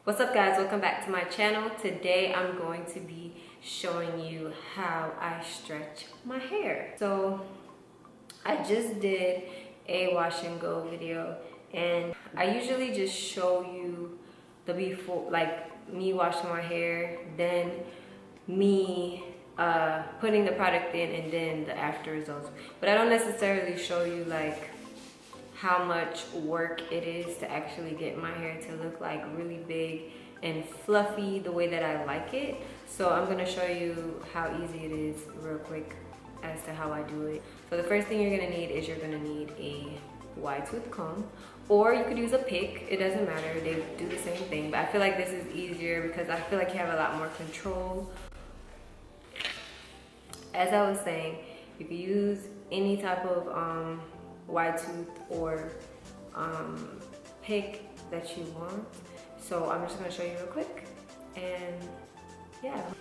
What's up guys, welcome back to my channel. Today I'm going to be showing you how I stretch my hair. So I just did a wash and go video and I usually just show you the before, like me washing my hair, then me putting the product in, and then the after results. But I don't necessarily show you like how much work it is to actually get my hair to look like really big and fluffy the way that I like it. So I'm gonna show you how easy it is real quick as to how I do it. So the first thing you're gonna need is you're gonna need a wide tooth comb, or you could use a pick, it doesn't matter, they do the same thing, but I feel like this is easier because I feel like you have a lot more control. As I was saying, you can use any type of wide tooth or pick that you want. So I'm just gonna show you real quick, and yeah. Alright.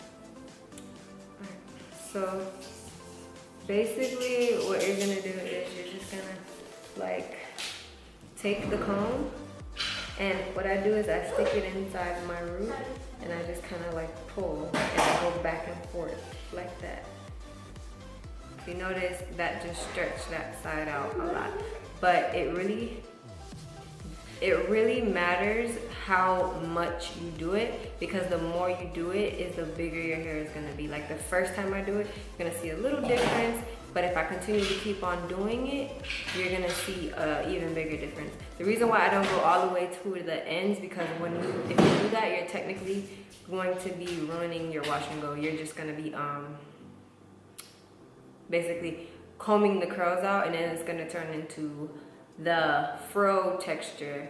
So basically what you're gonna do is you're just gonna like take the comb, and what I do is I stick it inside my root and I just kind of like pull and I go back and forth like that. If you notice, that just stretched that side out a lot, but it really matters how much you do it, because the more you do it is the bigger your hair is going to be. Like the first time I do it, you're going to see a little difference, but if I continue to keep on doing it, you're going to see an even bigger difference. The reason why I don't go all the way to the ends, because if you do that, you're technically going to be ruining your wash and go. You're just going to be basically combing the curls out, and then it's going to turn into the fro texture.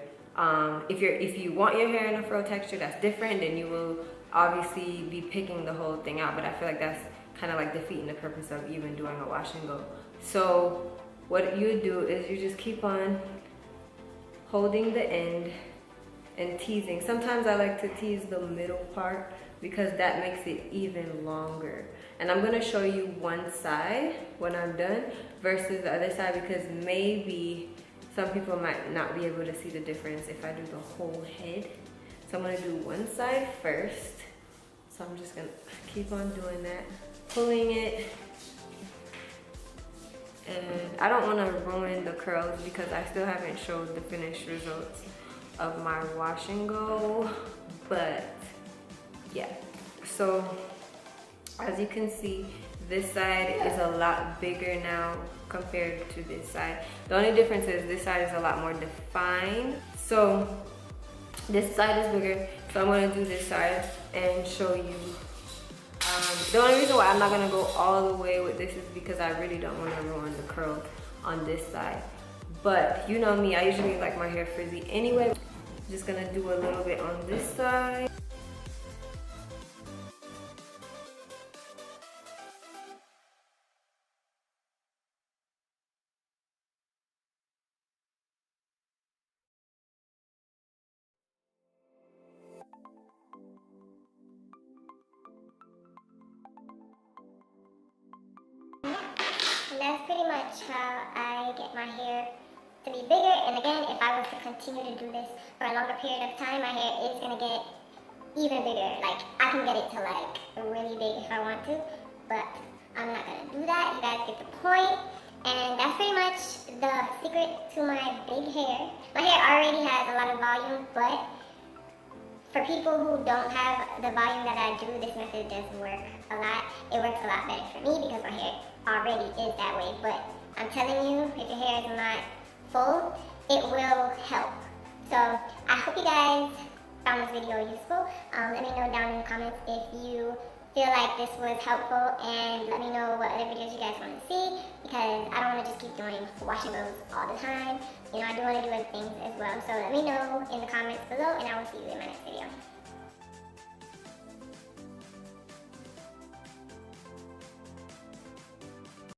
If you want your hair in a fro texture that's different, then you will obviously be picking the whole thing out, but I feel like that's kind of like defeating the purpose of even doing a wash and go. So what you do is you just keep on holding the end and teasing. Sometimes I like to tease the middle part because that makes it even longer. And I'm gonna show you one side when I'm done versus the other side, because maybe some people might not be able to see the difference if I do the whole head. So I'm gonna do one side first. So I'm just gonna keep on doing that, pulling it. And I don't wanna ruin the curls because I still haven't showed the finished results of my wash and go, but yeah. So as you can see, this side is a lot bigger now compared to this side. The only difference is this side is a lot more defined. So this side is bigger, so I'm gonna do this side and show you. The only reason why I'm not gonna go all the way with this is because I really don't wanna ruin the curls on this side. But you know me, I usually like my hair frizzy anyway. Just gonna do a little bit on this side. And that's pretty much how I get my hair to be bigger. And again, if I was to continue to do this for a longer period of time, my hair is going to get even bigger. Like, I can get it to like really big if I want to, but I'm not going to do that. You guys get the point. And that's pretty much the secret to my big hair. My hair already has a lot of volume, but for people who don't have the volume that I do, this method does work a lot. It works a lot better for me because my hair already is that way. But I'm telling you, if your hair is not full, it will help. So I hope you guys found this video useful. Let me know down in the comments if you feel like this was helpful, and let me know what other videos you guys want to see, because I don't want to just keep doing wash and goes all the time. You know, I do want to do other things as well. So let me know in the comments below, and I will see you in my next video.